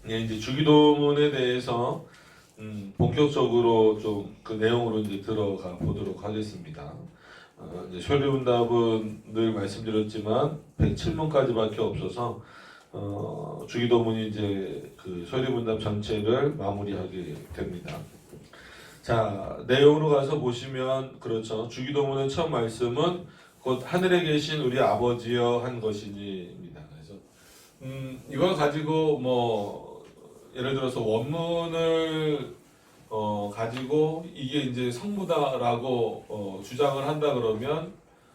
예, 이제 주기도문에 대해서 본격적으로 좀 그 내용으로 이제 들어가 보도록 하겠습니다. 이제 설교문답은 늘 말씀드렸지만 107문까지밖에 없어서 주기도문이 이제 그 설교문답 전체를 마무리하게 됩니다. 자, 내용으로 가서 보시면 그렇죠. 주기도문의 첫 말씀은 곧 하늘에 계신 우리 아버지여 한 것이니입니다. 그래서 이걸 가지고 뭐 예를 들어서 원문을 가지고 이게 이제 성부다라고 주장을 한다 그러면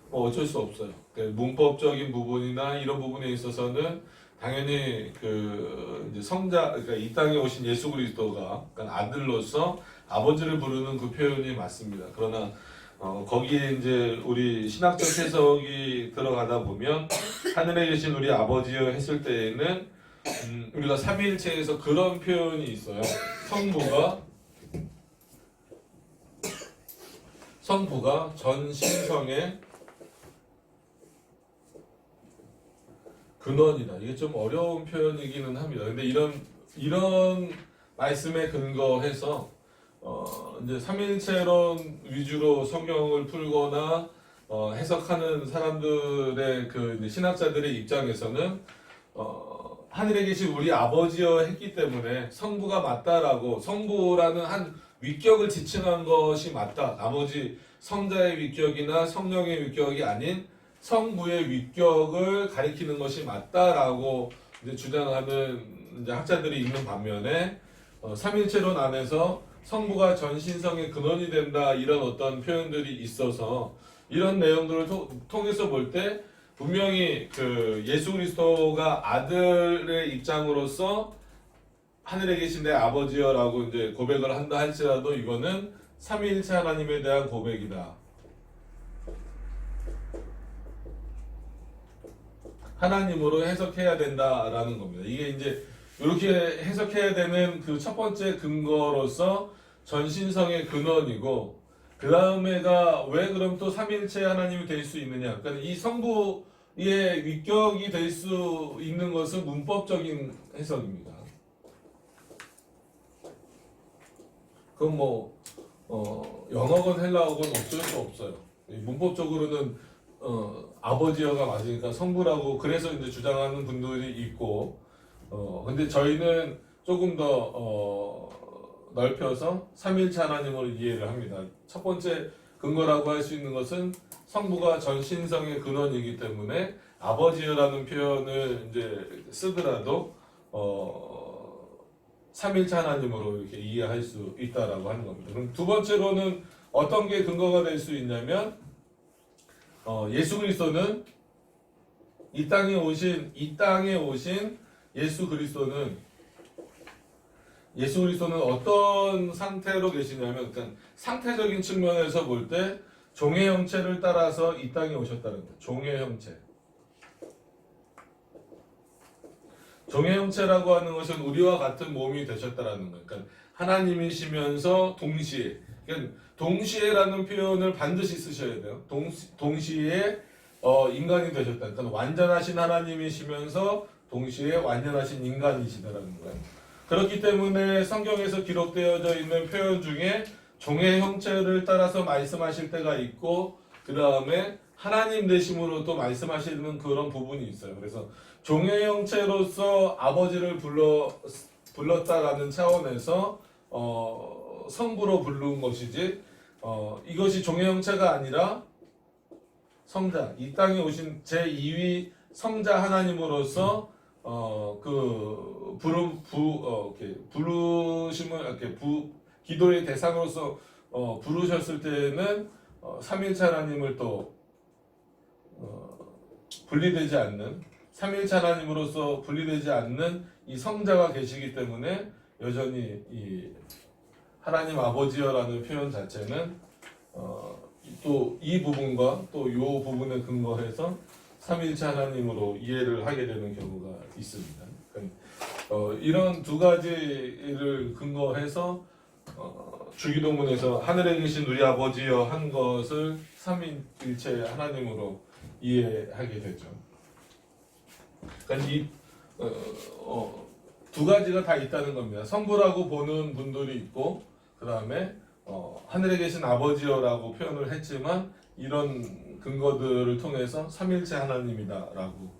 뭐 어쩔 수 없어요. 그러니까 문법적인 부분이나 이런 부분에 있어서는 당연히 그 이제 성자, 그러니까 이 땅에 오신 예수 그리스도가 그러니까 아들로서 아버지를 부르는 그 표현이 맞습니다. 그러나 거기에 이제 우리 신학적 해석이 들어가다 보면 하늘에 계신 우리 아버지여 했을 때에는 우리가 삼위일체에서 그런 표현이 있어요. 성부가 전 신성의 근원이다. 이게 좀 어려운 표현이기는 합니다. 근데 이런 말씀에 근거해서 이제 삼위일체론 위주로 성경을 풀거나 해석하는 사람들의 그 이제 신학자들의 입장에서는 하늘에 계신 우리 아버지여 했기 때문에 성부가 맞다라고 성부라는 한 위격을 지칭한 것이 맞다. 나머지 성자의 위격이나 성령의 위격이 아닌 성부의 위격을 가리키는 것이 맞다라고 이제 주장하는 이제 학자들이 있는 반면에 삼일체론 안에서 성부가 전신성의 근원이 된다 이런 어떤 표현들이 있어서 이런 내용들을 통해서 볼 때 분명히 그 예수 그리스도가 아들의 입장으로서 하늘에 계신 내 아버지여라고 이제 고백을 한다 할지라도 이거는 삼위일체 하나님에 대한 고백이다. 하나님으로 해석해야 된다라는 겁니다. 이게 이제 이렇게 해석해야 되는 그 첫 번째 근거로서 전신성의 근원이고 그 다음에가 왜 그럼 또 삼위일체 하나님이 될 수 있느냐? 그러니까 이 성부의 위격이 될 수 있는 것은 문법적인 해석입니다. 그건 뭐 영어건 헬라어건 어쩔 수 없어요. 문법적으로는 아버지여가 맞으니까 성부라고 그래서 이제 주장하는 분들이 있고 근데 저희는 조금 더 넓혀서 삼위일체 하나님으로 이해를 합니다. 첫 번째 근거라고 할 수 있는 것은 성부가 전신성의 근원이기 때문에 아버지여라는 표현을 이제 쓰더라도 삼위일체 하나님으로 이렇게 이해할 수 있다라고 하는 겁니다. 그럼 두 번째로는 어떤 게 근거가 될 수 있냐면 예수 그리스도는 이 땅에 오신 예수 그리스도는 어떤 상태로 계시냐면 그러니까 상태적인 측면에서 볼 때 종의 형체를 따라서 이 땅에 오셨다는 거예요. 종의 형체. 종의 형체라고 하는 것은 우리와 같은 몸이 되셨다라는 거예요. 그러니까 하나님이시면서 동시에라는 표현을 반드시 쓰셔야 돼요. 동시에 인간이 되셨다. 그러니까 완전하신 하나님이시면서 동시에 완전하신 인간이시다라는 거예요. 그렇기 때문에 성경에서 기록되어져 있는 표현 중에 종의 형체를 따라서 말씀하실 때가 있고 그 다음에 하나님 되심으로 또 말씀하시는 그런 부분이 있어요. 그래서 종의 형체로서 아버지를 불렀다라는 차원에서 성부로 부른 것이지 이것이 종의 형체가 아니라 성자, 이 땅에 오신 제2위 성자 하나님으로서 그 부르심을 이렇게 기도의 대상으로서 부르셨을 때는 삼위일체 하나님을 또 분리되지 않는 삼위일체 하나님으로서 분리되지 않는 이 성자가 계시기 때문에 여전히 이 하나님 아버지여라는 표현 자체는 또 이 부분과 또 이 부분에 근거해서 삼위일체 하나님으로 이해를 하게 되는 경우가 있습니다. 이런 두 가지를 근거해서 주기도문에서 하늘에 계신 우리 아버지여 한 것을 삼위일체 하나님으로 이해하게 되죠. 그러니까 이 두 가지가 다 있다는 겁니다. 성부라고 보는 분들이 있고 그 다음에 하늘에 계신 아버지여라고 표현을 했지만 이런 근거들을 통해서 삼일체 하나님이다라고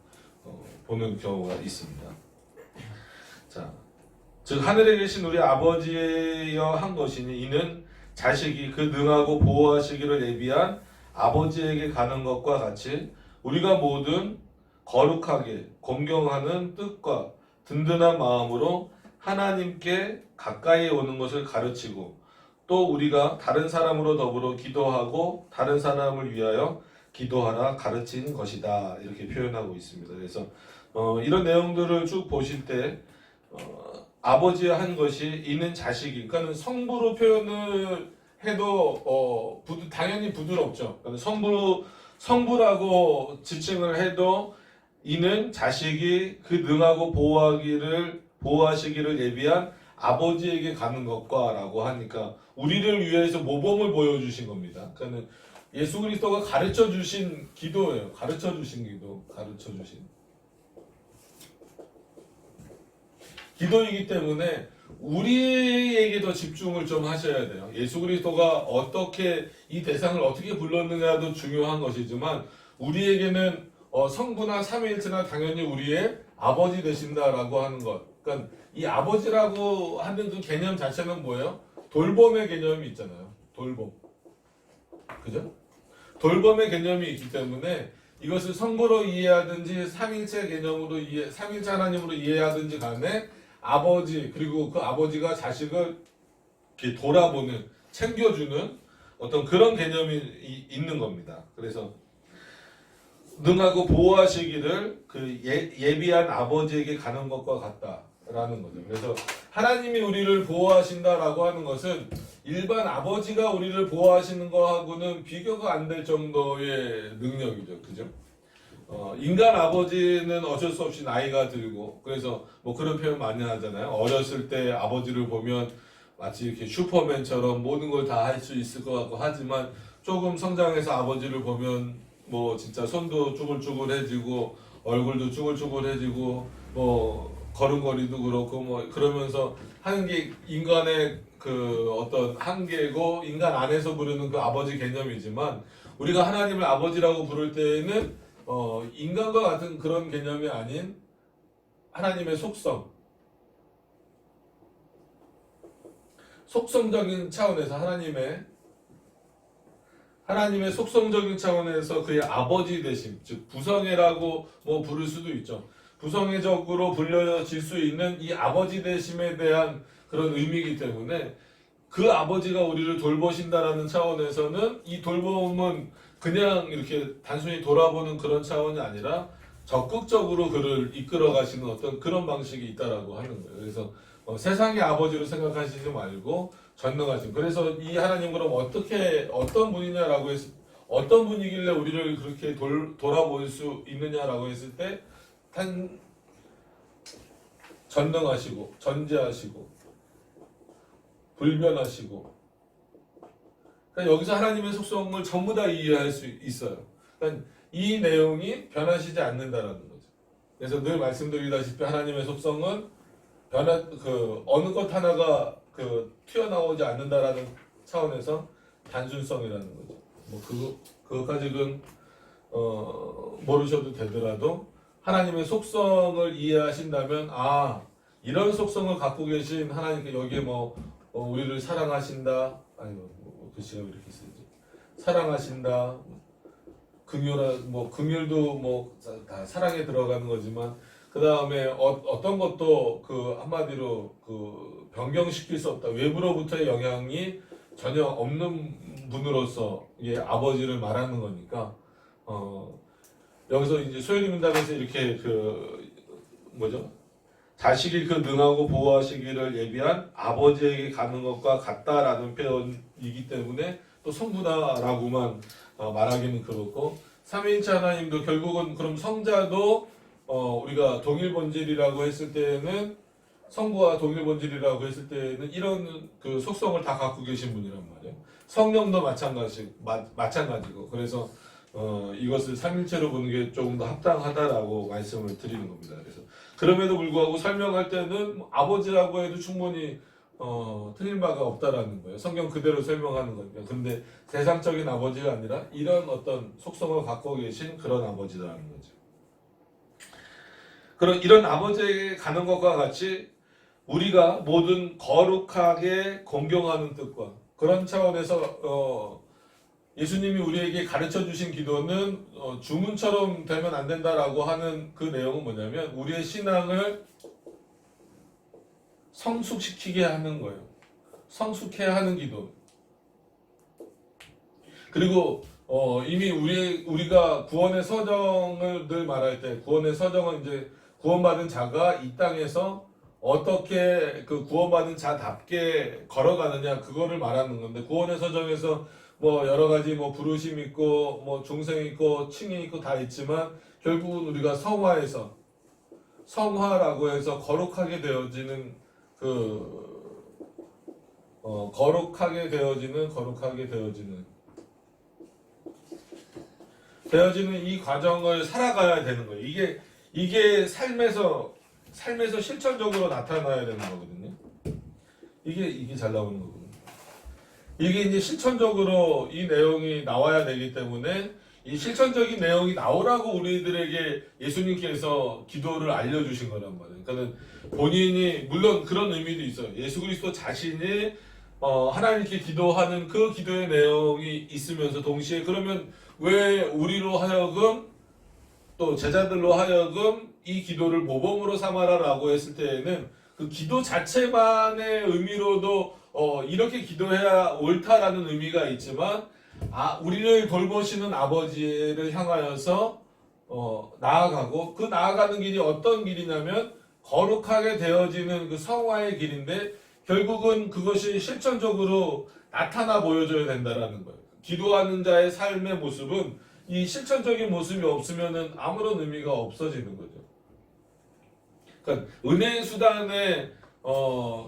보는 경우가 있습니다. 자, 즉 하늘에 계신 우리 아버지여 한 것이니 이는 자식이 그 능하고 보호하시기를 예비한 아버지에게 가는 것과 같이 우리가 모든 거룩하게 공경하는 뜻과 든든한 마음으로 하나님께 가까이 오는 것을 가르치고 또 우리가 다른 사람으로 더불어 기도하고 다른 사람을 위하여 기도하라 가르친 것이다 이렇게 표현하고 있습니다. 그래서 이런 내용들을 쭉 보실 때 아버지 한 것이 이는 자식이 그러니까 성부로 표현을 해도 당연히 부드럽죠. 성부라고 지칭을 해도 이는 자식이 그 능하고 보호하시기를 예비한 아버지에게 가는 것과라고 하니까 우리를 위해서 모범을 보여주신 겁니다. 그러니까 예수 그리스도가 가르쳐 주신 기도예요. 가르쳐 주신 기도, 가르쳐 주신 기도이기 때문에 우리에게도 집중을 좀 하셔야 돼요. 예수 그리스도가 어떻게 이 대상을 어떻게 불렀느냐도 중요한 것이지만 우리에게는 성부나 삼위일체나 당연히 우리의 아버지 되신다라고 하는 것. 그러니까 이 아버지라고 하는 그 개념 자체는 뭐예요? 돌봄의 개념이 있잖아요. 돌봄. 그죠? 돌봄의 개념이 있기 때문에 이것을 성부로 이해하든지 삼위일체 개념으로 삼위일체 하나님으로 이해하든지 간에 아버지 그리고 그 아버지가 자식을 이렇게 돌아보는 챙겨주는 어떤 그런 개념이 있는 겁니다. 그래서 능하고 보호하시기를 그 예비한 아버지에게 가는 것과 같다라는 거죠. 그래서 하나님이 우리를 보호하신다라고 하는 것은 일반 아버지가 우리를 보호하시는 거하고는 비교가 안 될 정도의 능력이죠. 그죠? 인간 아버지는 어쩔 수 없이 나이가 들고 그래서 뭐 그런 표현 많이 하잖아요. 어렸을 때 아버지를 보면 마치 이렇게 슈퍼맨처럼 모든 걸 다 할 수 있을 것 같고 하지만 조금 성장해서 아버지를 보면 뭐 진짜 손도 쭈글쭈글해지고 얼굴도 쭈글쭈글해지고 뭐 걸음걸이도 그렇고 뭐 그러면서 하는 게 인간의 그 어떤 한계고 인간 안에서 부르는 그 아버지 개념이지만 우리가 하나님을 아버지라고 부를 때에는 인간과 같은 그런 개념이 아닌 하나님의 속성적인 차원에서 하나님의 속성적인 차원에서 그의 아버지 되심, 즉 부성애라고 뭐 부를 수도 있죠. 부성애적으로 불려질 수 있는 이 아버지 되심에 대한 그런 의미이기 때문에 그 아버지가 우리를 돌보신다라는 차원에서는 이 돌봄은 그냥 이렇게 단순히 돌아보는 그런 차원이 아니라 적극적으로 그를 이끌어 가시는 어떤 그런 방식이 있다라고 하는 거예요. 그래서 세상의 아버지로 생각하시지 말고 전능하신. 그래서 이 하나님 그럼 어떤 분이냐라고 어떤 분이길래 우리를 그렇게 돌아볼 수 있느냐라고 했을 때 전능하시고 전지하시고 불변하시고 그러니까 여기서 하나님의 속성을 전부 다 이해할 수 있어요. 그러니까 이 내용이 변하시지 않는다라는 거죠. 그래서 늘 말씀드리다시피 하나님의 속성은 어느 것 하나가 튀어나오지 않는다라는 차원에서 단순성이라는 거죠. 뭐 그것까지는 모르셔도 되더라도 하나님의 속성을 이해하신다면 이런 속성을 갖고 계신 하나님께 여기에 우리를 사랑하신다. 글씨가 왜 이렇게 쓰지? 사랑하신다. 긍휼도 다 사랑에 들어가는 거지만 그 다음에 어떤 것도 한마디로 변경시킬 수 없다. 외부로부터의 영향이 전혀 없는 분으로서 아버지를 말하는 거니까 여기서 이제 소연이 문답에서 이렇게 자식이 그 능하고 보호하시기를 예비한 아버지에게 가는 것과 같다라는 표현이기 때문에 또 성부다라고만 말하기는 그렇고 삼위일체 하나님도 결국은 그럼 성자도 우리가 동일본질이라고 했을 때는 성부와 동일본질이라고 했을 때는 이런 그 속성을 다 갖고 계신 분이란 말이에요. 성령도 마찬가지고 그래서 이것을 삼일체로 보는 게 조금 더 합당하다라고 말씀을 드리는 겁니다. 그래서 그럼에도 불구하고 설명할 때는 아버지라고 해도 충분히 틀린 바가 없다라는 거예요. 성경 그대로 설명하는 거니까. 근데 세상적인 아버지가 아니라 이런 어떤 속성을 갖고 계신 그런 아버지라는 거죠. 그런 이런 아버지에게 가는 것과 같이 우리가 모든 거룩하게 공경하는 뜻과 그런 차원에서 예수님이 우리에게 가르쳐 주신 기도는 주문처럼 되면 안 된다라고 하는 그 내용은 뭐냐면 우리의 신앙을 성숙시키게 하는 거예요. 성숙해 하는 기도. 그리고 이미 우리가 구원의 서정을 늘 말할 때 구원의 서정은 이제 구원받은 자가 이 땅에서 어떻게 그 구원받은 자답게 걸어가느냐 그거를 말하는 건데 구원의 서정에서 뭐 여러 가지 뭐 부르심 있고 뭐 중생 있고 칭이 있고 다 있지만 결국은 우리가 성화라고 해서 거룩하게 되어지는 거룩하게 되어지는 이 과정을 살아가야 되는 거예요. 이게 삶에서 실천적으로 나타나야 되는 거거든요. 이게 잘 나오는 거거든요. 이게 이제 실천적으로 이 내용이 나와야 되기 때문에 이 실천적인 내용이 나오라고 우리들에게 예수님께서 기도를 알려주신 거란 말이에요. 그러니까 본인이 물론 그런 의미도 있어요. 예수 그리스도 자신이 하나님께 기도하는 그 기도의 내용이 있으면서 동시에 그러면 왜 우리로 하여금 또 제자들로 하여금 이 기도를 모범으로 삼아라라고 했을 때에는 그 기도 자체만의 의미로도 이렇게 기도해야 옳다라는 의미가 있지만 우리를 돌보시는 아버지를 향하여서 나아가고 그 나아가는 길이 어떤 길이냐면 거룩하게 되어지는 그 성화의 길인데 결국은 그것이 실천적으로 나타나 보여줘야 된다라는 거예요. 기도하는 자의 삶의 모습은 이 실천적인 모습이 없으면은 아무런 의미가 없어지는 거죠. 그러니까 은혜의 수단에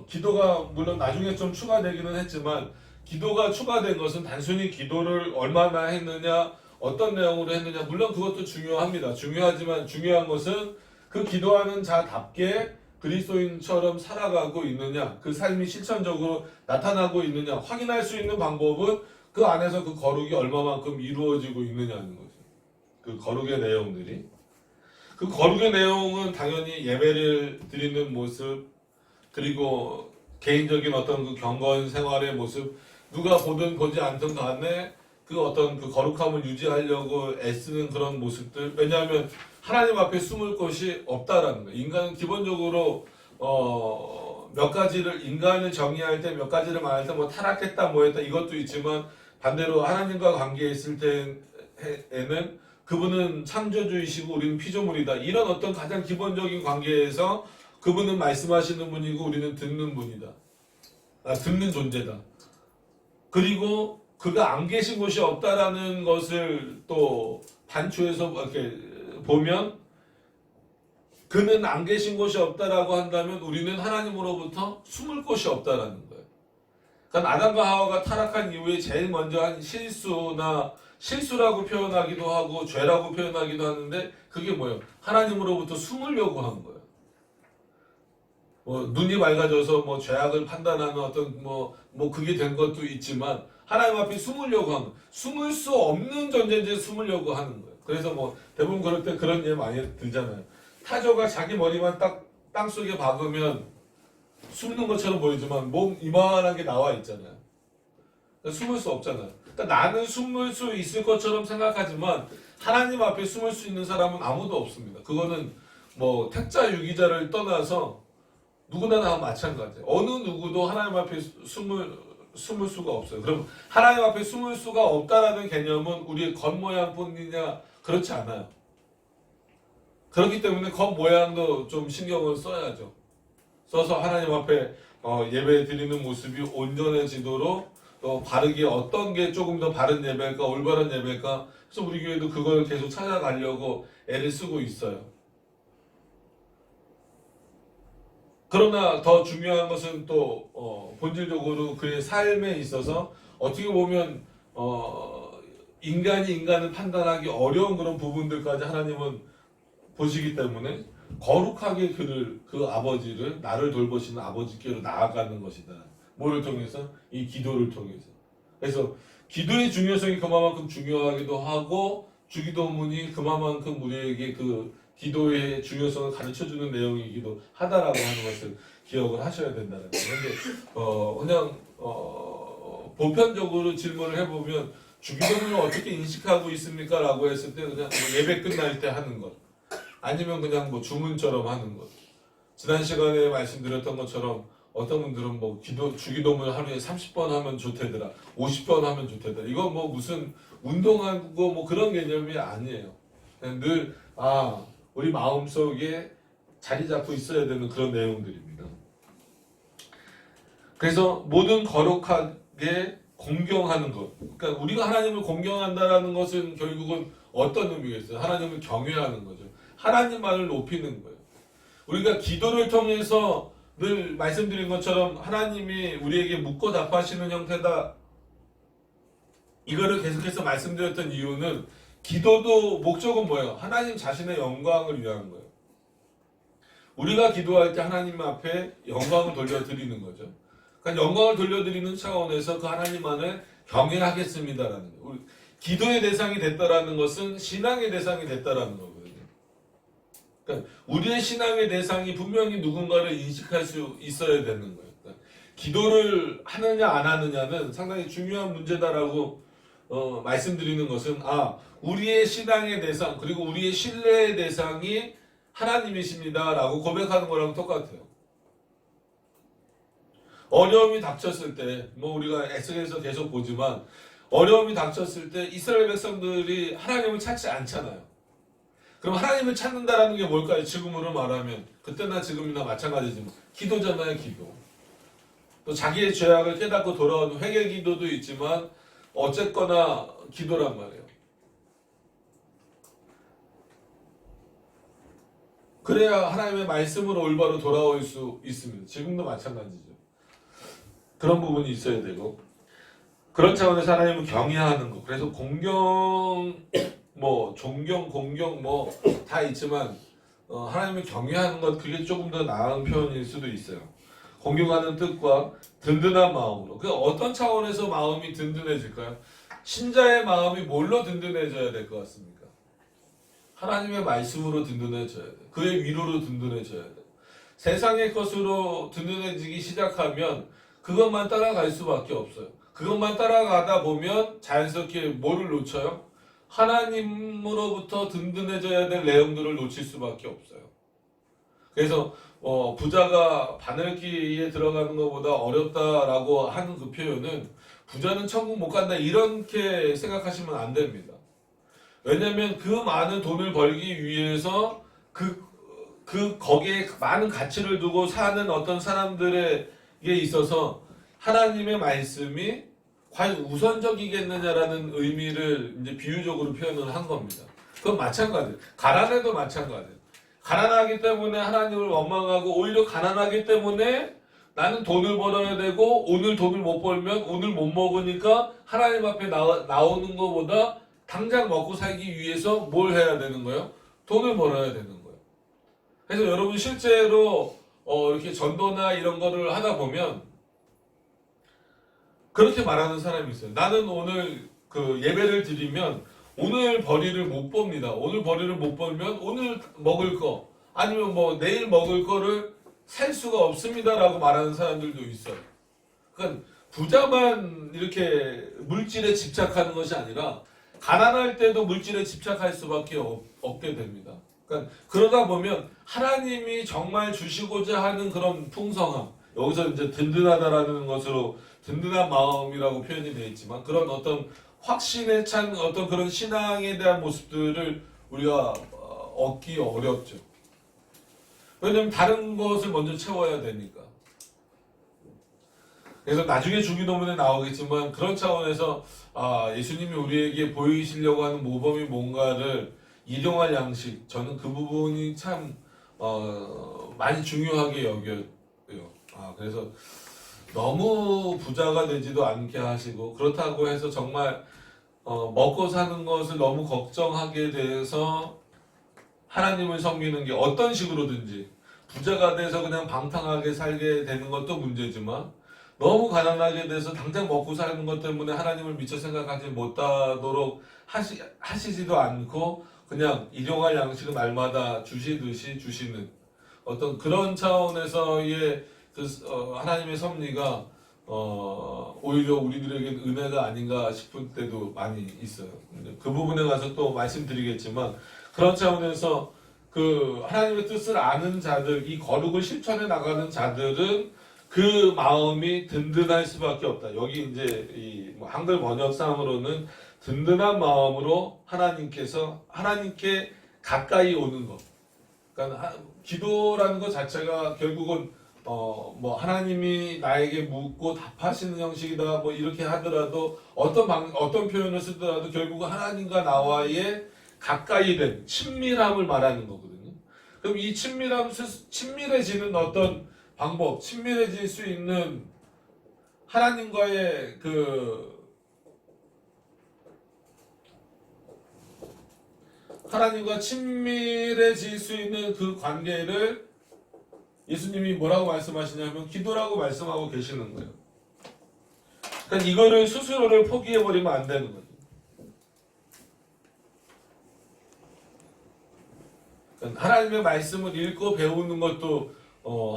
기도가 물론 나중에 좀 추가되기는 했지만 기도가 추가된 것은 단순히 기도를 얼마나 했느냐 어떤 내용으로 했느냐 물론 그것도 중요합니다. 중요하지만 중요한 것은 그 기도하는 자답게 그리스도인처럼 살아가고 있느냐 그 삶이 실천적으로 나타나고 있느냐 확인할 수 있는 방법은 그 안에서 그 거룩이 얼마만큼 이루어지고 있느냐는 거죠. 그 거룩의 내용들이 그 거룩의 내용은 당연히 예배를 드리는 모습 그리고 개인적인 어떤 그 경건 생활의 모습 누가 보든 보지 않든 간에 그 어떤 그 거룩함을 유지하려고 애쓰는 그런 모습들 왜냐하면 하나님 앞에 숨을 곳이 없다라는 거예요. 인간은 기본적으로 몇 가지를 인간을 정의할 때 몇 가지를 말할 때 뭐 타락했다 뭐 했다 이것도 있지만 반대로 하나님과 관계했을 때에는 그분은 창조주이시고 우리는 피조물이다. 이런 어떤 가장 기본적인 관계에서 그분은 말씀하시는 분이고 우리는 듣는 분이다. 듣는 존재다. 그리고 그가 안 계신 곳이 없다라는 것을 또 단추해서 이렇게 보면 그는 안 계신 곳이 없다라고 한다면 우리는 하나님으로부터 숨을 곳이 없다라는 거예요. 그러니까 아담과 하와가 타락한 이후에 제일 먼저 한 실수라고 표현하기도 하고 죄라고 표현하기도 하는데 그게 뭐예요? 하나님으로부터 숨으려고 한 거예요. 눈이 맑아져서 죄악을 판단하는 어떤 그게 된 것도 있지만 하나님 앞에 숨으려고 하는 거예요. 숨을 수 없는 존재인데 숨으려고 하는 거예요. 그래서 대부분 그럴 때 그런 예 많이 들잖아요. 타조가 자기 머리만 딱 땅속에 박으면 숨는 것처럼 보이지만 몸 이만한 게 나와 있잖아요. 그러니까 숨을 수 없잖아요. 그러니까 나는 숨을 수 있을 것처럼 생각하지만 하나님 앞에 숨을 수 있는 사람은 아무도 없습니다. 그거는 택자 유기자를 떠나서 누구나 다 마찬가지예요. 어느 누구도 하나님 앞에 숨을 수가 없어요. 그럼 하나님 앞에 숨을 수가 없다라는 개념은 우리의 겉모양뿐이냐 그렇지 않아요. 그렇기 때문에 겉모양도 좀 신경을 써야죠. 써서 하나님 앞에 예배 드리는 모습이 온전해지도록 또 바르게 어떤 게 조금 더 바른 예배일까 올바른 예배일까 그래서 우리 교회도 그걸 계속 찾아가려고 애를 쓰고 있어요. 그러나 더 중요한 것은 또 본질적으로 그의 삶에 있어서 어떻게 보면 인간이 인간을 판단하기 어려운 그런 부분들까지 하나님은 보시기 때문에 거룩하게 그 아버지를 나를 돌보시는 아버지께로 나아가는 것이다. 뭐를 통해서? 이 기도를 통해서. 그래서 기도의 중요성이 그만큼 중요하기도 하고 주기도문이 그만큼 우리에게 그 기도의 중요성을 가르쳐주는 내용이기도 하다라고 하는 것을 기억을 하셔야 된다는 거예요. 근데 그냥 보편적으로 질문을 해보면 주기도문을 어떻게 인식하고 있습니까? 라고 했을 때 그냥 뭐 예배 끝날 때 하는 것 아니면 그냥 뭐 주문처럼 하는 것. 지난 시간에 말씀드렸던 것처럼 어떤 분들은 뭐 주기도문을 하루에 30번 하면 좋대더라, 50번 하면 좋대더라. 이건 뭐 무슨 운동하고 뭐 그런 개념이 아니에요. 그냥 늘 우리 마음속에 자리 잡고 있어야 되는 그런 내용들입니다. 그래서 모든 거룩하게 공경하는 것. 그러니까 우리가 하나님을 공경한다라는 것은 결국은 어떤 의미겠어요? 하나님을 경외하는 거죠. 하나님만을 높이는 거예요. 우리가 기도를 통해서 늘 말씀드린 것처럼 하나님이 우리에게 묻고 답하시는 형태다. 이거를 계속해서 말씀드렸던 이유는 기도도 목적은 뭐예요? 하나님 자신의 영광을 위한 거예요. 우리가 기도할 때 하나님 앞에 영광을 돌려드리는 거죠. 그러니까 영광을 돌려드리는 차원에서 그 하나님만을 경외하겠습니다라는 거예요. 기도의 대상이 됐다라는 것은 신앙의 대상이 됐다라는 거거든요. 그러니까 우리의 신앙의 대상이 분명히 누군가를 인식할 수 있어야 되는 거예요. 그러니까 기도를 하느냐 안 하느냐는 상당히 중요한 문제다라고 말씀드리는 것은 우리의 신앙의 대상 그리고 우리의 신뢰의 대상이 하나님이십니다라고 고백하는 거랑 똑같아요. 어려움이 닥쳤을 때 뭐 우리가 에스겔에서 계속 보지만 어려움이 닥쳤을 때 이스라엘 백성들이 하나님을 찾지 않잖아요. 그럼 하나님을 찾는다라는 게 뭘까요? 지금으로 말하면 그때나 지금이나 마찬가지지만 기도잖아요. 기도. 또 자기의 죄악을 깨닫고 돌아오는 회개 기도도 있지만 어쨌거나 기도란 말이에요. 그래야 하나님의 말씀으로 올바로 돌아올 수 있습니다. 지금도 마찬가지죠. 그런 부분이 있어야 되고 그런 차원에서 하나님을 경외하는 것. 그래서 공경 존경, 공경 다 있지만 하나님을 경외하는 것 그게 조금 더 나은 표현일 수도 있어요. 공경하는 뜻과 든든한 마음으로. 그 어떤 차원에서 마음이 든든해질까요? 신자의 마음이 뭘로 든든해져야 될 것 같습니까? 하나님의 말씀으로 든든해져야 돼요. 그의 위로로 든든해져야 돼요. 세상의 것으로 든든해지기 시작하면 그것만 따라갈 수밖에 없어요. 그것만 따라가다 보면 자연스럽게 뭐를 놓쳐요? 하나님으로부터 든든해져야 될 내용들을 놓칠 수밖에 없어요. 그래서 부자가 바늘기에 들어가는 것보다 어렵다라고 하는 그 표현은 부자는 천국 못 간다 이렇게 생각하시면 안 됩니다. 왜냐하면 그 많은 돈을 벌기 위해서 거기에 많은 가치를 두고 사는 어떤 사람들에게 있어서 하나님의 말씀이 과연 우선적이겠느냐라는 의미를 이제 비유적으로 표현을 한 겁니다. 그건 마찬가지예요. 가난해도 마찬가지예요. 가난하기 때문에 하나님을 원망하고 오히려 가난하기 때문에 나는 돈을 벌어야 되고 오늘 돈을 못 벌면 오늘 못 먹으니까 하나님 앞에 나오는 것보다 당장 먹고 살기 위해서 뭘 해야 되는 거예요? 돈을 벌어야 되는 거예요. 그래서 여러분 실제로 이렇게 전도나 이런 거를 하다 보면 그렇게 말하는 사람이 있어요. 나는 오늘 그 예배를 드리면 오늘 벌이를 못 봅니다. 오늘 벌이를 못 벌면 오늘 먹을 거 아니면 내일 먹을 거를 살 수가 없습니다라고 말하는 사람들도 있어요. 그러니까 부자만 이렇게 물질에 집착하는 것이 아니라 가난할 때도 물질에 집착할 수밖에 없게 됩니다. 그러니까 그러다 보면 하나님이 정말 주시고자 하는 그런 풍성함, 여기서 이제 든든하다라는 것으로 든든한 마음이라고 표현이 되어 있지만 그런 어떤 확신에 찬 어떤 그런 신앙에 대한 모습들을 우리가 얻기 어렵죠. 왜냐하면 다른 것을 먼저 채워야 되니까. 그래서 나중에 주기도문에 나오겠지만 그런 차원에서 예수님이 우리에게 보이시려고 하는 모범이 뭔가를 일용할 양식, 저는 그 부분이 참 많이 중요하게 여겨요. 그래서 너무 부자가 되지도 않게 하시고 그렇다고 해서 정말 먹고 사는 것을 너무 걱정하게 돼서 하나님을 섬기는 게 어떤 식으로든지 부자가 돼서 그냥 방탕하게 살게 되는 것도 문제지만 너무 가난하게 돼서 당장 먹고 사는 것 때문에 하나님을 미처 생각하지 못하도록 하시지도 않고 그냥 일용할 양식을 날마다 주시듯이 주시는 어떤 그런 차원에서의 하나님의 섭리가 오히려 우리들에게 은혜가 아닌가 싶을 때도 많이 있어요. 그 부분에 가서 또 말씀드리겠지만 그런 차원에서 그 하나님의 뜻을 아는 자들, 이 거룩을 실천해 나가는 자들은 그 마음이 든든할 수밖에 없다. 여기 이제 이 한글 번역상으로는 든든한 마음으로 하나님께 가까이 오는 것. 그러니까 기도라는 것 자체가 결국은 뭐 하나님이 나에게 묻고 답하시는 형식이다 뭐 이렇게 하더라도 어떤 표현을 쓰더라도 결국은 하나님과 나와의 가까이 된 친밀함을 말하는 거거든요. 그럼 이 친밀해지는 어떤 방법, 친밀해질 수 있는 하나님과의 하나님과 친밀해질 수 있는 그 관계를 예수님이 뭐라고 말씀하시냐면 기도라고 말씀하고 계시는 거예요. 그러니까 이거를 스스로를 포기해버리면 안 되는 거죠. 그러니까 하나님의 말씀을 읽고 배우는 것도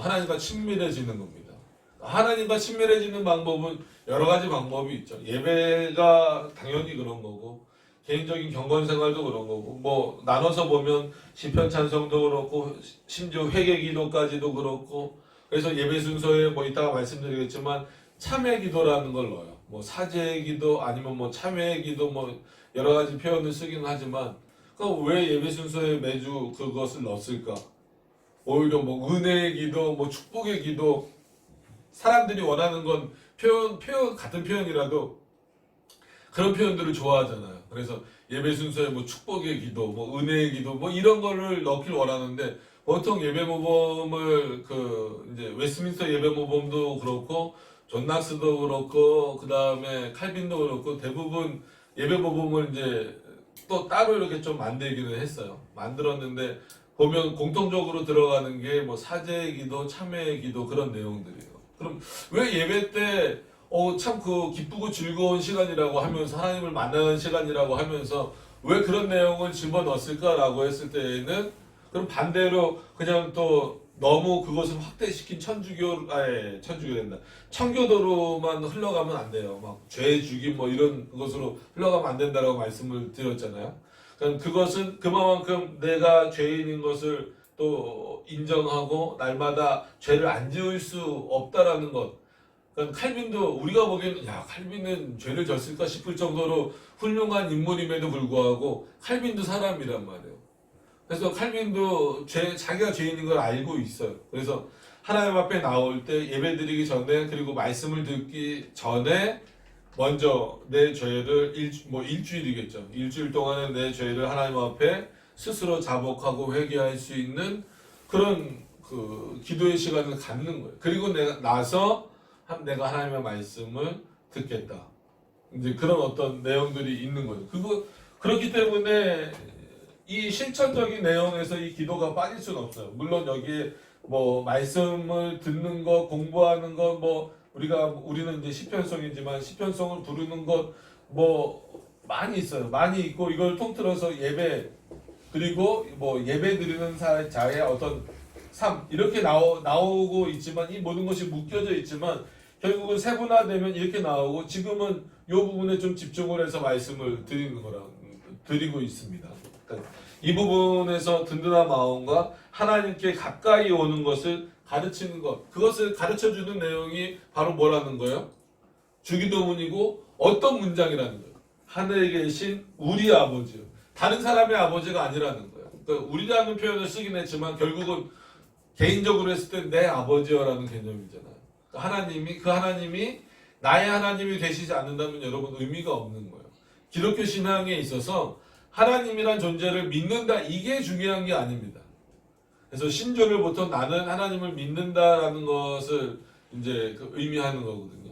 하나님과 친밀해지는 겁니다. 하나님과 친밀해지는 방법은 여러 가지 방법이 있죠. 예배가 당연히 그런 거고 개인적인 경건 생활도 그런 거고 뭐 나눠서 보면 시편 찬송도 그렇고 심지어 회개 기도까지도 그렇고 그래서 예배 순서에 뭐 이따가 말씀드리겠지만 참회 기도라는 걸 넣어요. 뭐 사죄 기도 아니면 뭐 참회 기도 뭐 여러 가지 표현을 쓰기는 하지만 그럼 왜 예배 순서에 매주 그것을 넣었을까? 오히려 뭐 은혜의 기도, 뭐 축복의 기도 사람들이 원하는 건 표현 같은 표현이라도 그런 표현들을 좋아하잖아요. 그래서 예배 순서에 뭐 축복의 기도, 뭐 은혜의 기도, 뭐 이런 거를 넣길 원하는데 보통 예배 모범을 이제 웨스트민스터 예배 모범도 그렇고 존 낙스도 그렇고 그 다음에 칼빈도 그렇고 대부분 예배 모범을 이제 또 따로 이렇게 좀 만들기는 했어요. 만들었는데 보면 공통적으로 들어가는 게 뭐 사죄의 기도, 참회의 기도 그런 내용들이에요. 그럼 왜 예배 때 참 기쁘고 즐거운 시간이라고 하면서 하나님을 만나는 시간이라고 하면서 왜 그런 내용을 집어넣었을까라고 했을 때에는 그럼 반대로 그냥 또 너무 그것을 확대시킨 청교도로만 흘러가면 안 돼요. 막 죄 죽임 뭐 이런 것으로 흘러가면 안 된다라고 말씀을 드렸잖아요. 그럼 그것은 그만큼 내가 죄인인 것을 또 인정하고 날마다 죄를 안 지을 수 없다라는 것. 그러니까 칼빈도 우리가 보기에는 야 칼빈은 죄를 졌을까 싶을 정도로 훌륭한 인물임에도 불구하고 칼빈도 사람이란 말이에요. 그래서 칼빈도 자기가 죄인인 걸 알고 있어요. 그래서 하나님 앞에 나올 때 예배드리기 전에 그리고 말씀을 듣기 전에 먼저 내 죄를 일주일이겠죠. 일주일 동안에 내 죄를 하나님 앞에 스스로 자복하고 회개할 수 있는 그런 기도의 시간을 갖는 거예요. 그리고 내가 하나님의 말씀을 듣겠다. 이제 그런 어떤 내용들이 있는 거죠. 그렇기 때문에 이 실천적인 내용에서 이 기도가 빠질 수는 없어요. 물론 여기에 뭐 말씀을 듣는 것, 공부하는 것, 뭐 우리는 이제 시편송이지만 시편송을 부르는 것 뭐 많이 있어요. 많이 있고 이걸 통틀어서 예배 그리고 뭐 예배 드리는 자의 어떤 삶 이렇게 나오고 있지만 이 모든 것이 묶여져 있지만 결국은 세분화되면 이렇게 나오고 지금은 이 부분에 좀 집중을 해서 말씀을 드리고 있습니다. 그러니까 이 부분에서 든든한 마음과 하나님께 가까이 오는 것을 가르치는 것, 그것을 가르쳐주는 내용이 바로 뭐라는 거예요? 주기도문이고 어떤 문장이라는 거예요? 하늘에 계신 우리 아버지요. 다른 사람의 아버지가 아니라는 거예요. 그러니까 우리라는 표현을 쓰긴 했지만 결국은 개인적으로 했을 때 내 아버지여라는 개념이잖아요. 그러니까 하나님이 나의 하나님이 되시지 않는다면 여러분 의미가 없는 거예요. 기독교 신앙에 있어서 하나님이란 존재를 믿는다 이게 중요한 게 아닙니다. 그래서 신조를 보통 나는 하나님을 믿는다라는 것을 이제 의미하는 거거든요.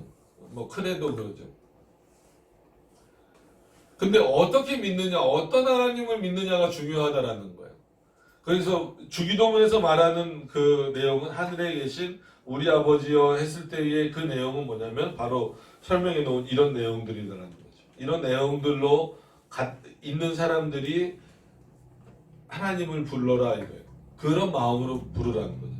뭐 크레도 그러죠. 근데 어떻게 믿느냐, 어떤 하나님을 믿느냐가 중요하다라는 거예요. 그래서 주기도문에서 말하는 그 내용은 하늘에 계신 우리 아버지여 했을 때의 그 내용은 뭐냐면 바로 설명해 놓은 이런 내용들이라는 거죠. 이런 내용들로 있는 사람들이 하나님을 불러라 이거예요. 그런 마음으로 부르라는 거죠.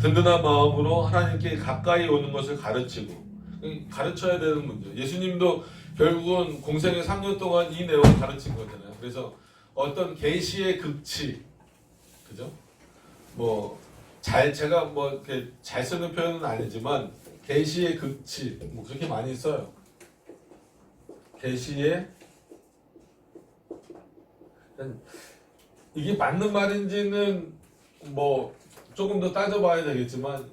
든든한 마음으로 하나님께 가까이 오는 것을 가르쳐야 되는 문제. 예수님도 결국은 공생의 3년 동안 이 내용을 가르친 거잖아요. 그래서 어떤 계시의 극치, 그죠? 제가 이렇게 잘 쓰는 표현은 아니지만 계시의 극치 그렇게 많이 써요. 계시의 이게 맞는 말인지는 조금 더 따져봐야 되겠지만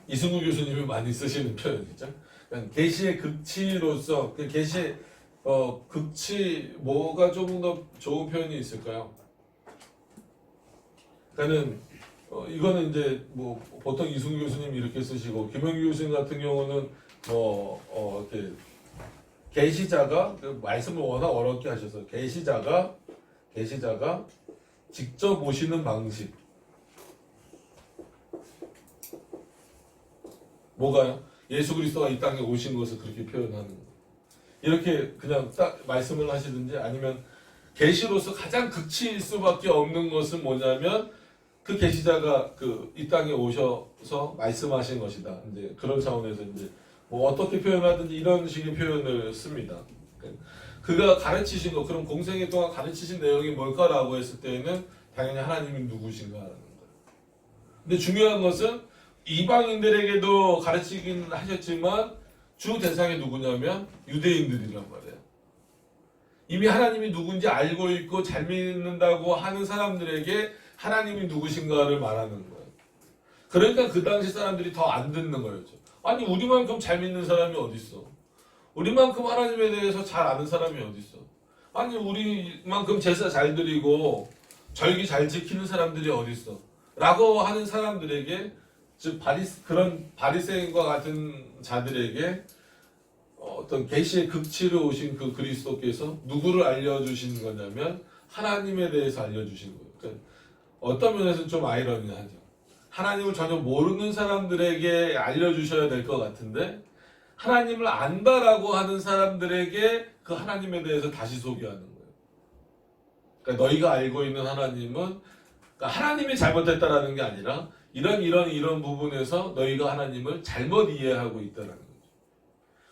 이승우 교수님이 많이 쓰시는 표현이죠. 그러니까 계시의 극치로서 그 계시의 극치 뭐가 조금 더 좋은 표현이 있을까요? 그러니까는 이거는 이제 보통 이승우 교수님이 이렇게 쓰시고 김영규 교수님 같은 경우는 이렇게 계시자가 말씀을 워낙 어렵게 하셔서 계시자가 직접 오시는 방식 뭐가요? 예수 그리스도가 이 땅에 오신 것을 그렇게 표현하는 거예요. 이렇게 그냥 딱 말씀을 하시든지 아니면 계시로서 가장 극치일 수밖에 없는 것은 뭐냐면 그 계시자가 이 땅에 오셔서 말씀하신 것이다. 이제 그런 차원에서 이제 어떻게 표현하든지 이런 식의 표현을 씁니다. 그가 가르치신 것, 그럼 공생애 동안 가르치신 내용이 뭘까라고 했을 때에는 당연히 하나님이 누구신가라는 거예요. 근데 중요한 것은 이방인들에게도 가르치긴 하셨지만 주 대상이 누구냐면 유대인들이란 말이에요. 이미 하나님이 누군지 알고 있고 잘 믿는다고 하는 사람들에게 하나님이 누구신가를 말하는 거예요. 그러니까 그 당시 사람들이 더 안 듣는 거였죠. 아니 우리만큼 잘 믿는 사람이 어디 있어? 우리만큼 하나님에 대해서 잘 아는 사람이 어디 있어? 아니 우리만큼 제사 잘 드리고 절기 잘 지키는 사람들이 어디 있어? 라고 하는 사람들에게 즉 그런 바리새인과 같은 자들에게 어떤 계시의 극치로 오신 그 그리스도께서 누구를 알려주신 거냐면 하나님에 대해서 알려주신 거예요. 그러니까 어떤 면에서는 좀 아이러니하죠. 하나님을 전혀 모르는 사람들에게 알려주셔야 될 것 같은데 하나님을 안다라고 하는 사람들에게 그 하나님에 대해서 다시 소개하는 거예요. 그러니까 너희가 알고 있는 하나님은 그러니까 하나님이 잘못했다라는 게 아니라 이런 부분에서 너희가 하나님을 잘못 이해하고 있다라는 거죠.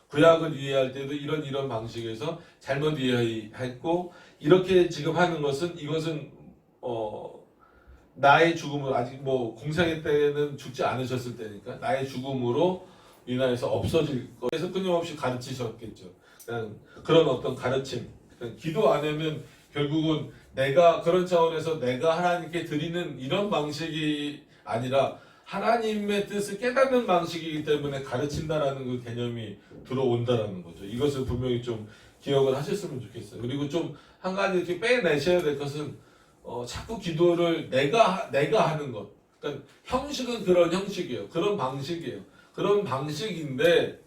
구약을 이해할 때도 이런 방식에서 잘못 이해했고 이렇게 지금 하는 것은 이것은 나의 죽음으로 아직 공생애 때는 죽지 않으셨을 때니까 나의 죽음으로 인하여서 없어질 거에서 끊임없이 가르치셨겠죠. 그런 어떤 가르침. 기도 안에는 결국은 내가 그런 차원에서 내가 하나님께 드리는 이런 방식이 아니라 하나님의 뜻을 깨닫는 방식이기 때문에 가르친다라는 그 개념이 들어온다라는 거죠. 이것을 분명히 좀 기억을 하셨으면 좋겠어요. 그리고 좀 한 가지 이렇게 빼내셔야 될 것은 자꾸 기도를 내가 하는 것. 그러니까 형식은 그런 형식이에요. 그런 방식이에요. 그런 방식인데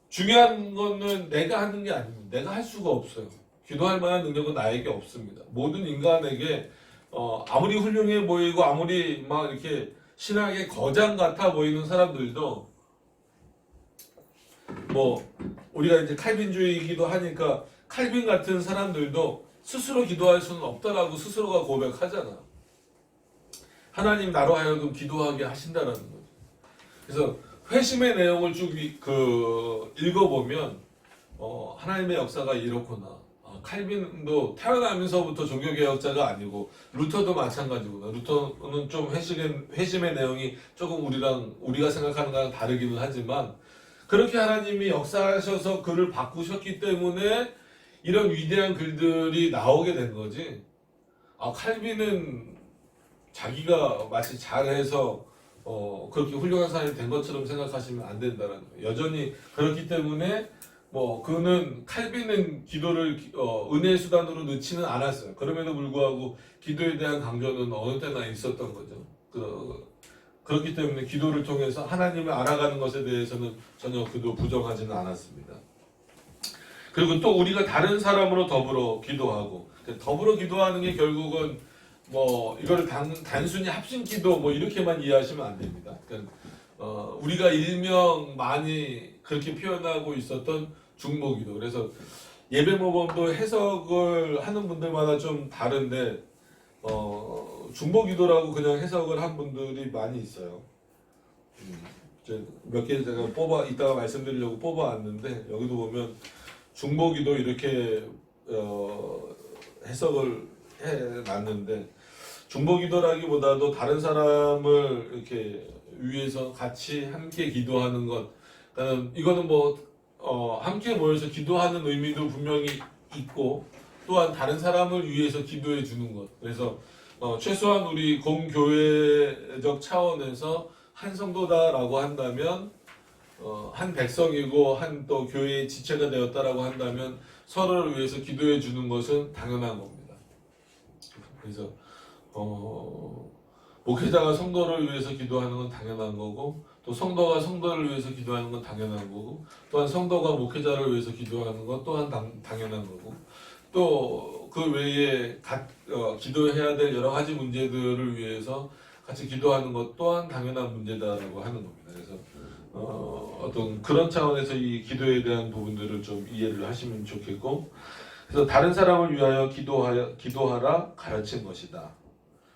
중요한 거는 내가 하는 게 아닙니다. 내가 할 수가 없어요. 기도할 만한 능력은 나에게 없습니다. 모든 인간에게 아무리 훌륭해 보이고 아무리 막 이렇게 신학의 거장 같아 보이는 사람들도 우리가 이제 칼빈주의이기도 하니까 칼빈 같은 사람들도 스스로 기도할 수는 없다라고 스스로가 고백하잖아. 하나님 나로 하여금 기도하게 하신다라는 거죠. 그래서 회심의 내용을 쭉 읽어보면 하나님의 역사가 이렇구나. 칼빈도 태어나면서부터 종교개혁자가 아니고 루터도 마찬가지구나. 루터는 좀 회심의 내용이 조금 우리가 생각하는 거랑 다르기는 하지만 그렇게 하나님이 역사하셔서 그를 바꾸셨기 때문에 이런 위대한 글들이 나오게 된 거지. 칼빈은 자기가 마치 잘해서 그렇게 훌륭한 사람이 된 것처럼 생각하시면 안 된다는 거예요. 여전히 그렇기 때문에 그는 칼빈은 기도를 은혜의 수단으로 넣지는 않았어요. 그럼에도 불구하고 기도에 대한 강조는 어느 때나 있었던 거죠. 그렇기 때문에 기도를 통해서 하나님을 알아가는 것에 대해서는 전혀 그도 부정하지는 않았습니다. 그리고 또 우리가 다른 사람으로 더불어 기도하고 더불어 기도하는 게 결국은 뭐 이거를 단순히 합심 기도 뭐 이렇게만 이해하시면 안 됩니다. 그러니까 우리가 일명 많이 그렇게 표현하고 있었던 중보기도. 그래서 예배 모범도 해석을 하는 분들마다 좀 다른데 중보기도라고 그냥 해석을 한 분들이 많이 있어요. 몇 개 제가 이따가 말씀드리려고 뽑아왔는데 여기도 보면 중보기도 이렇게 해석을 해놨는데 중보기도라기보다도 다른 사람을 이렇게 위해서 같이 함께 기도하는 것. 그러니까 이거는 뭐 함께 모여서 기도하는 의미도 분명히 있고 또한 다른 사람을 위해서 기도해 주는 것. 그래서 최소한 우리 공교회적 차원에서 한 성도다라고 한다면 한 백성이고 한 또 교회의 지체가 되었다라고 한다면 서로를 위해서 기도해 주는 것은 당연한 겁니다. 그래서 목회자가 성도를 위해서 기도하는 건 당연한 거고 또 성도가 성도를 위해서 기도하는 건 당연한 거고 또한 성도가 목회자를 위해서 기도하는 건 또한 당연한 거고 또 그 외에 기도해야 될 여러 가지 문제들을 위해서 같이 기도하는 것 또한 당연한 문제다라고 하는 겁니다. 그래서 어떤 그런 차원에서 이 기도에 대한 부분들을 좀 이해를 하시면 좋겠고 그래서 다른 사람을 위하여 기도하라 가르친 것이다.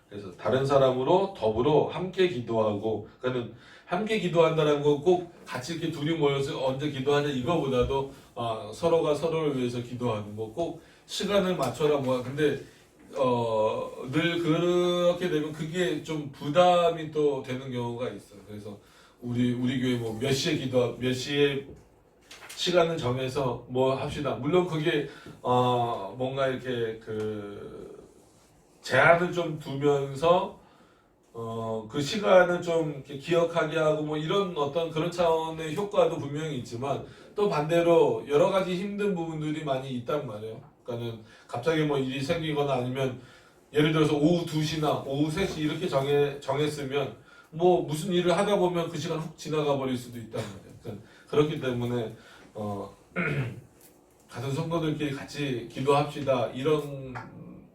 그래서 다른 사람으로 더불어 함께 기도하고 그러니까 함께 기도한다는 거 꼭 같이 이렇게 둘이 모여서 언제 기도하냐 이거보다도 서로가 서로를 위해서 기도하는 거 꼭 시간을 맞춰라 뭐 근데 늘 그렇게 되면 그게 좀 부담이 또 되는 경우가 있어요. 그래서 우리 교회 뭐 몇 시에 몇 시에 시간을 정해서 뭐 합시다. 물론 그게 뭔가 이렇게 그 제한을 좀 두면서 그 시간을 좀 이렇게 기억하게 하고 뭐 이런 어떤 그런 차원의 효과도 분명히 있지만 또 반대로 여러 가지 힘든 부분들이 많이 있단 말이에요. 그러니까는 갑자기 뭐 일이 생기거나 아니면 예를 들어서 오후 2시나 오후 3시 이렇게 정했으면 뭐 무슨 일을 하다 보면 그 시간 훅 지나가 버릴 수도 있단 말이에요. 그러니까 그렇기 때문에 같은 성도들끼리 같이 기도합시다 이런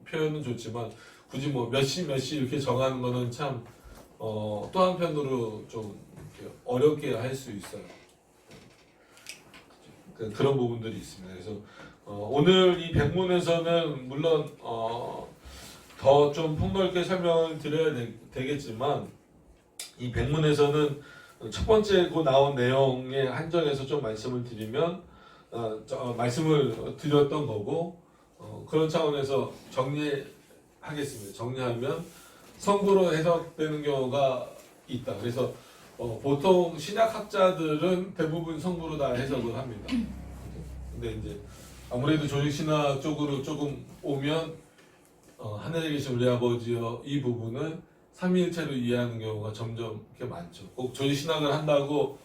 표현은 좋지만 굳이 뭐 몇 시 이렇게 정하는 거는 참 또 한편으로 좀 이렇게 어렵게 할 수 있어요. 그런 부분들이 있습니다. 그래서 오늘 이 백문에서는 물론 더 좀 폭넓게 설명을 드려야 되겠지만 이 백문에서는 첫 번째 그 나온 내용에 한정해서 좀 말씀을 드리면 말씀을 드렸던 거고 그런 차원에서 정리하겠습니다. 정리하면 성부로 해석되는 경우가 있다. 그래서 보통 신약학자들은 대부분 성부로 다 해석을 합니다. 근데 이제 아무래도 조직신학 쪽으로 조금 오면 하늘에 계신 우리 아버지여 이 부분을 삼위일체로 이해하는 경우가 점점 이렇게 많죠. 꼭 조직신학을 한다고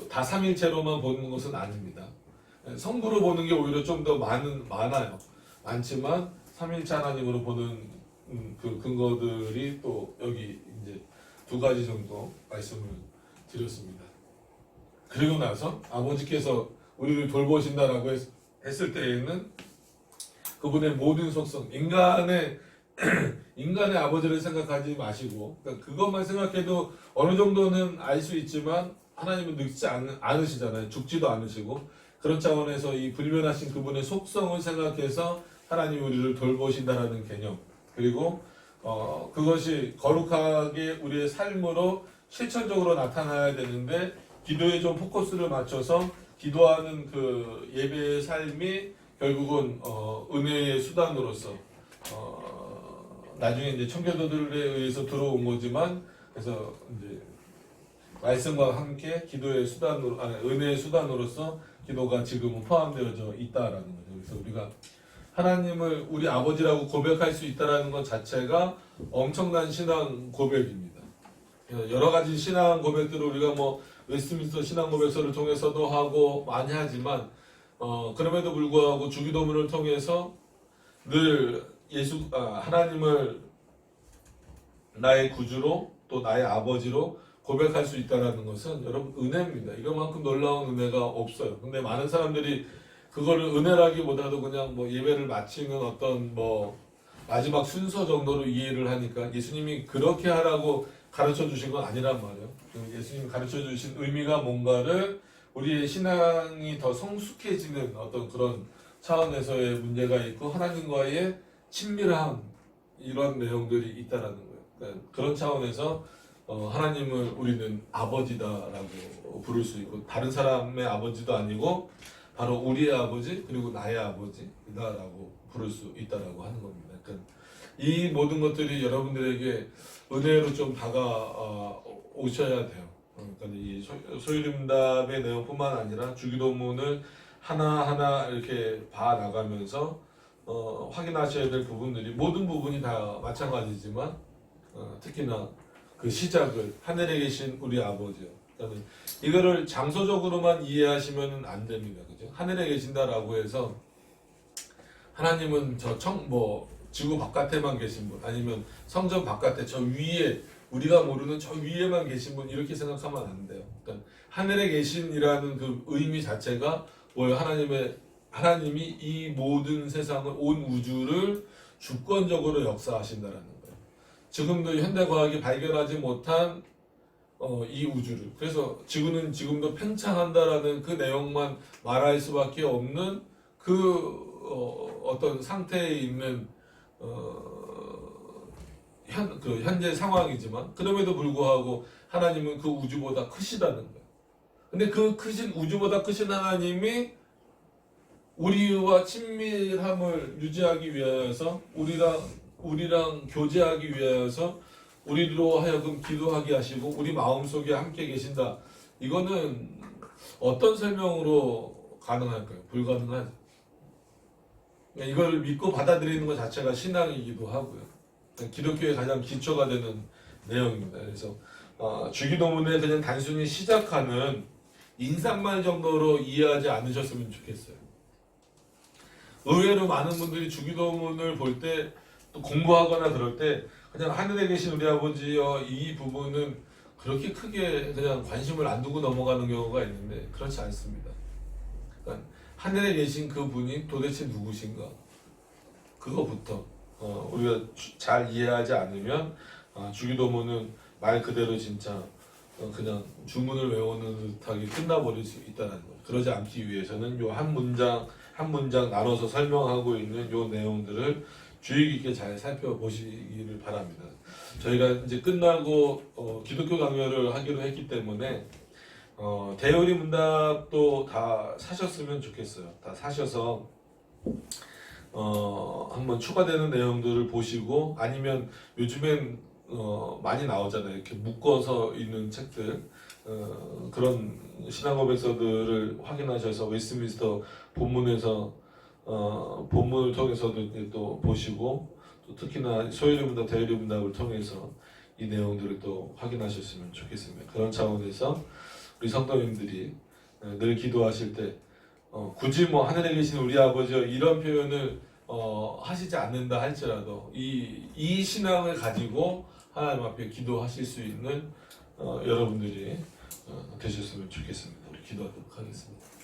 다 삼위일체로만 보는 것은 아닙니다. 성부로 보는 게 오히려 좀 더 많아요. 많지만 삼위일체 하나님으로 보는 그 근거들이 또 여기 이제 2가지 정도 말씀을 드렸습니다. 그리고 나서 아버지께서 우리를 돌보신다라고 했을 때에는 그분의 모든 속성, 인간의 아버지를 생각하지 마시고 그러니까 그것만 생각해도 어느 정도는 알 수 있지만 하나님은 늙지 않으시잖아요. 죽지도 않으시고 그런 차원에서 이 불변하신 그분의 속성을 생각해서 하나님 우리를 돌보신다라는 개념 그리고 그것이 거룩하게 우리의 삶으로 실천적으로 나타나야 되는데 기도에 좀 포커스를 맞춰서 기도하는 그 예배의 삶이 결국은 은혜의 수단으로서 나중에 이제 청교도들에 의해서 들어온 거지만 그래서 이제 말씀과 함께 기도의 수단으로 은혜의 수단으로서 기도가 지금은 포함되어져 있다라는 거죠. 그래서 우리가 하나님을 우리 아버지라고 고백할 수 있다라는 것 자체가 엄청난 신앙 고백입니다. 여러 가지 신앙 고백들을 우리가 뭐 웨스트민스터 신앙 고백서를 통해서도 하고 많이 하지만 그럼에도 불구하고 주기도문을 통해서 늘 하나님을 나의 구주로 또 나의 아버지로 고백할 수 있다라는 것은 여러분 은혜입니다. 이것만큼 놀라운 은혜가 없어요. 근데 많은 사람들이 그거를 은혜라기보다도 그냥 뭐 예배를 마치는 어떤 뭐 마지막 순서 정도로 이해를 하니까 예수님이 그렇게 하라고 가르쳐 주신 건 아니란 말이에요. 예수님이 가르쳐 주신 의미가 뭔가를 우리의 신앙이 더 성숙해지는 어떤 그런 차원에서의 문제가 있고 하나님과의 친밀함 이런 내용들이 있다라는 거예요. 그러니까 그런 차원에서 하나님을 우리는 아버지다라고 부를 수 있고 다른 사람의 아버지도 아니고 바로 우리의 아버지 그리고 나의 아버지다라고 부를 수 있다라고 하는 겁니다. 그러니까 이 모든 것들이 여러분들에게 은혜로 좀 다가오셔야 돼요. 그러니까 이 소유림답의 내용뿐만 아니라 주기도문을 하나하나 이렇게 봐 나가면서 확인하셔야 될 부분들이 모든 부분이 다 마찬가지지만 특히나 그 시작을 하늘에 계신 우리 아버지요. 그러니까 이거를 장소적으로만 이해하시면 안 됩니다. 그죠? 하늘에 계신다라고 해서 하나님은 지구 바깥에만 계신 분 아니면 성전 바깥에 저 위에 우리가 모르는 저 위에만 계신 분 이렇게 생각하면 안 돼요. 그러니까 하늘에 계신이라는 그 의미 자체가 뭐예요? 하나님이 이 모든 세상을 온 우주를 주권적으로 역사하신다라는 거예요. 지금도 현대 과학이 발견하지 못한 이 우주를 그래서 지구는 지금도 팽창한다라는 그 내용만 말할 수밖에 없는 그 어떤 상태에 있는 현재 상황이지만 그럼에도 불구하고 하나님은 그 우주보다 크시다는 거예요. 근데 그 크신 우주보다 크신 하나님이 우리와 친밀함을 유지하기 위하여서 우리랑 교제하기 위하여서 우리로 하여금 기도하게 하시고 우리 마음속에 함께 계신다. 이거는 어떤 설명으로 가능할까요? 불가능하죠. 이걸 믿고 받아들이는 것 자체가 신앙이기도 하고요. 기독교의 가장 기초가 되는 내용입니다. 그래서 주기도문을 그냥 단순히 시작하는 인사말 정도로 이해하지 않으셨으면 좋겠어요. 의외로 많은 분들이 주기도문을 볼 때 또 공부하거나 그럴 때 그냥 하늘에 계신 우리 아버지여 이 부분은 그렇게 크게 그냥 관심을 안 두고 넘어가는 경우가 있는데 그렇지 않습니다. 그러니까 하늘에 계신 그 분이 도대체 누구신가? 그거부터 우리가 잘 이해하지 않으면 주기도문은 말 그대로 진짜 그냥 주문을 외우는 듯하게 끝나버릴 수 있다는 거예요. 그러지 않기 위해서는 요 한 문장 한 문장 나눠서 설명하고 있는 요 내용들을 주의 깊게 잘 살펴보시기를 바랍니다. 저희가 이제 끝나고 기독교 강연을 하기로 했기 때문에 대요리 문답도 다 사셨으면 좋겠어요. 다 사셔서 한번 추가되는 내용들을 보시고 아니면 요즘엔 많이 나오잖아요. 이렇게 묶어서 있는 책들 그런 신앙고백서들을 확인하셔서 웨스트민스터 본문에서 본문을 통해서도 이제 또 보시고 또 특히나 소요리 문답, 대요리 문답을 통해서 이 내용들을 또 확인하셨으면 좋겠습니다. 그런 차원에서 우리 성도님들이 늘 기도하실 때 굳이 뭐 하늘에 계신 우리 아버지여 이런 표현을 하시지 않는다 할지라도 이 신앙을 가지고 하나님 앞에 기도하실 수 있는 여러분들이 되셨으면 좋겠습니다. 우리 기도하도록 하겠습니다.